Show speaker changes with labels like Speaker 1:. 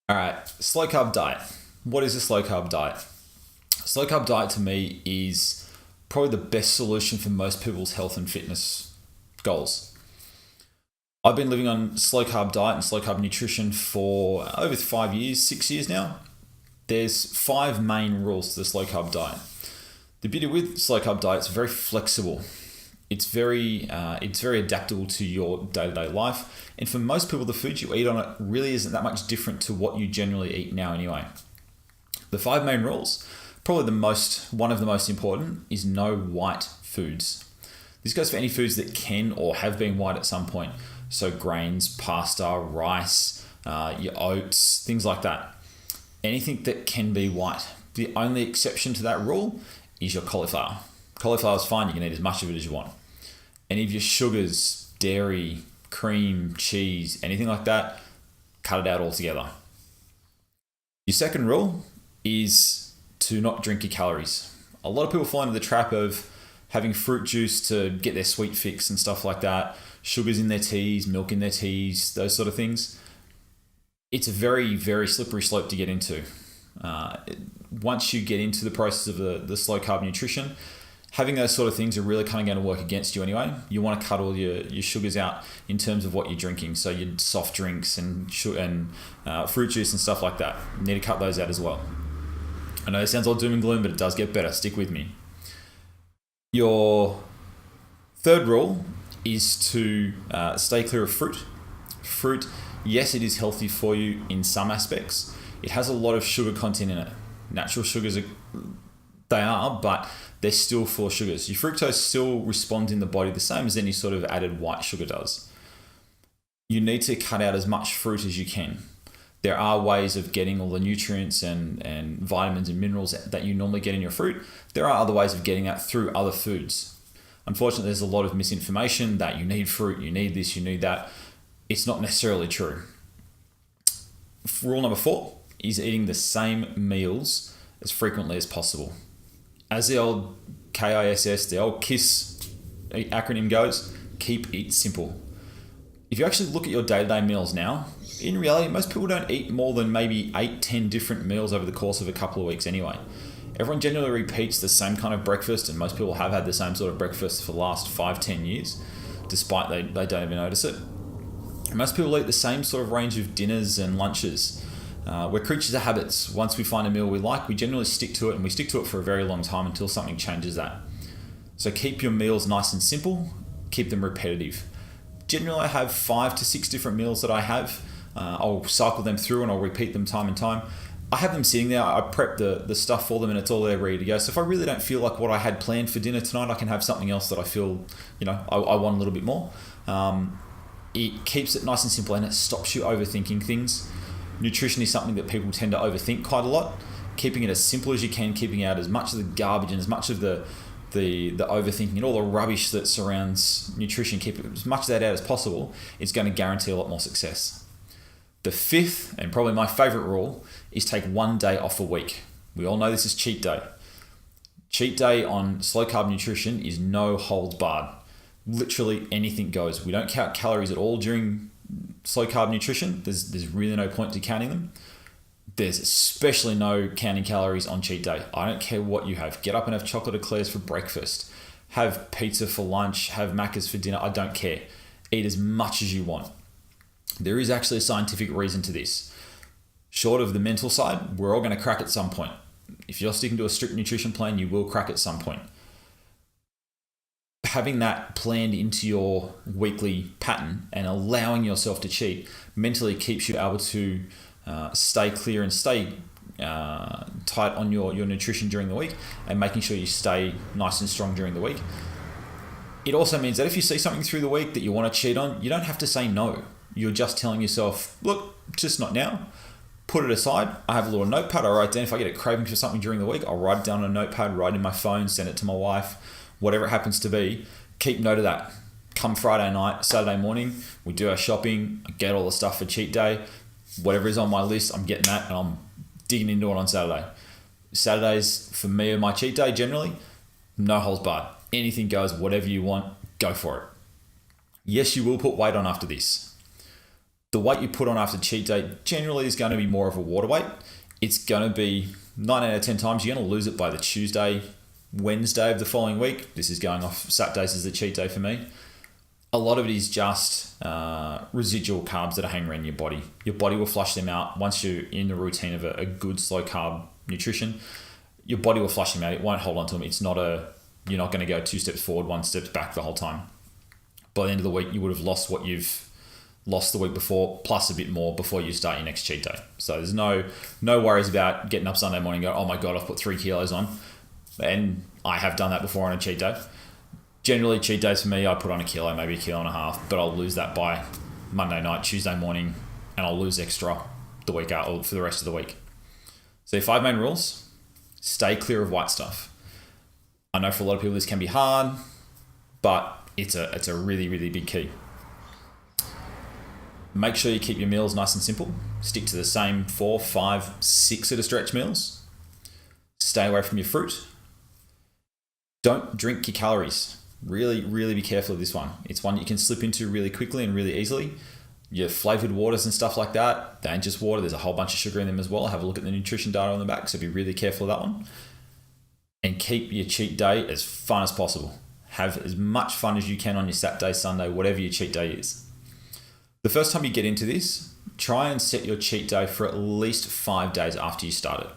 Speaker 1: All right, slow carb diet. What is a slow carb diet? Slow carb diet to me is probably the best solution for most people's health and fitness goals. I've been living on slow carb diet and slow carb nutrition for over 5 years, 6 years now. There's five main rules to the slow carb diet. The beauty with slow carb diet is very flexible. It's very adaptable to your day-to-day life. And for most people, the food you eat on it really isn't that much different to what you generally eat now anyway. The five main rules, probably one of the most important, is no white foods. This goes for any foods that can or have been white at some point. So grains, pasta, rice, your oats, things like that. Anything that can be white. The only exception to that rule is your cauliflower. Cauliflower is fine, you can eat as much of it as you want. Any of your sugars, dairy, cream, cheese, anything like that, cut it out altogether. Your second rule is to not drink your calories. A lot of people fall into the trap of having fruit juice to get their sweet fix and stuff like that, sugars in their teas, milk in their teas, those sort of things. It's a very, very slippery slope to get into. Once you get into the process of the slow carb nutrition, having those sort of things are really kind of going to work against you anyway. You want to cut all your sugars out in terms of what you're drinking. So your soft drinks and fruit juice and stuff like that. You need to cut those out as well. I know it sounds all doom and gloom, but it does get better. Stick with me. Your third rule is to stay clear of fruit. Fruit, yes, it is healthy for you in some aspects. It has a lot of sugar content in it. Natural sugars they are, but they're still full of sugars. Your fructose still responds in the body the same as any sort of added white sugar does. You need to cut out as much fruit as you can. There are ways of getting all the nutrients and vitamins and minerals that you normally get in your fruit. There are other ways of getting that through other foods. Unfortunately, there's a lot of misinformation that you need fruit, you need this, you need that. It's not necessarily true. Rule number 4 is eating the same meals as frequently as possible. As the old KISS, the old KISS acronym goes, keep it simple. If you actually look at your day-to-day meals now, in reality, most people don't eat more than maybe 8-10 different meals over the course of a couple of weeks anyway. Everyone generally repeats the same kind of breakfast, and most people have had the same sort of breakfast for the last 5-10 years, despite they don't even notice it. Most people eat the same sort of range of dinners and lunches. We're creatures of habits. Once we find a meal we like, we generally stick to it, and we stick to it for a very long time until something changes that. So keep your meals nice and simple, keep them repetitive. Generally, I have 5 to 6 different meals that I have. I'll cycle them through and I'll repeat them time and time. I have them sitting there, I prep the stuff for them, and it's all there ready to go. So if I really don't feel like what I had planned for dinner tonight, I can have something else that I feel, I want a little bit more. It keeps it nice and simple, and it stops you overthinking things. Nutrition is something that people tend to overthink quite a lot. Keeping it as simple as you can, keeping out as much of the garbage and as much of the overthinking and all the rubbish that surrounds nutrition, keep as much of that out as possible, is going to guarantee a lot more success. The fifth, and probably my favorite rule, is take one day off a week. We all know this is cheat day. Cheat day on slow carb nutrition is no holds barred. Literally anything goes. We don't count calories at all during slow carb nutrition. There's really no point to counting them. There's especially no counting calories on cheat day. I don't care what you have. Get up and have chocolate eclairs for breakfast. Have pizza for lunch. Have Maccas for dinner. I don't care. Eat as much as you want. There is actually a scientific reason to this. Short of the mental side, we're all going to crack at some point. If you're sticking to a strict nutrition plan, you will crack at some point. Having that planned into your weekly pattern and allowing yourself to cheat mentally keeps you able to stay clear and stay tight on your nutrition during the week, and making sure you stay nice and strong during the week. It also means that if you see something through the week that you want to cheat on, you don't have to say no. You're just telling yourself, look, just not now. Put it aside. I have a little notepad I write down. If I get a craving for something during the week, I'll write it down on a notepad, write it in my phone, send it to my wife, whatever it happens to be. Keep note of that. Come Friday night, Saturday morning, we do our shopping, I get all the stuff for cheat day. Whatever is on my list, I'm getting that, and I'm digging into it on Saturday. Saturdays, for me, are my cheat day generally. No holds barred. Anything goes, whatever you want, go for it. Yes, you will put weight on after this. The weight you put on after cheat day generally is going to be more of a water weight. It's going to be 9 out of 10 times you're going to lose it by the Tuesday, Wednesday of the following week. This is going off Saturdays as the cheat day for me. A lot of it is just residual carbs that are hanging around your body. Your body will flush them out once you're in the routine of a good slow carb nutrition. Your body will flush them out. It won't hold on to them. You're not going to go 2 steps forward, 1 step back the whole time. By the end of the week, you would have lost what you've lost the week before, plus a bit more before you start your next cheat day. So there's no worries about getting up Sunday morning and go, oh my God, I've put 3 kilos on. And I have done that before on a cheat day. Generally, cheat days for me, I put on 1 kilo, maybe 1.5 kilos, but I'll lose that by Monday night, Tuesday morning, and I'll lose extra the week out or for the rest of the week. So 5 main rules: stay clear of white stuff. I know for a lot of people this can be hard, but it's a really, really big key. Make sure you keep your meals nice and simple. Stick to the same 4, 5, 6 at a stretch meals. Stay away from your fruit. Don't drink your calories. Really, really be careful of this one. It's one you can slip into really quickly and really easily. Your flavored waters and stuff like that, they ain't just water. There's a whole bunch of sugar in them as well. Have a look at the nutrition data on the back, so be really careful of that one. And keep your cheat day as fun as possible. Have as much fun as you can on your Saturday, Sunday, whatever your cheat day is. The first time you get into this, try and set your cheat day for at least 5 days after you start it.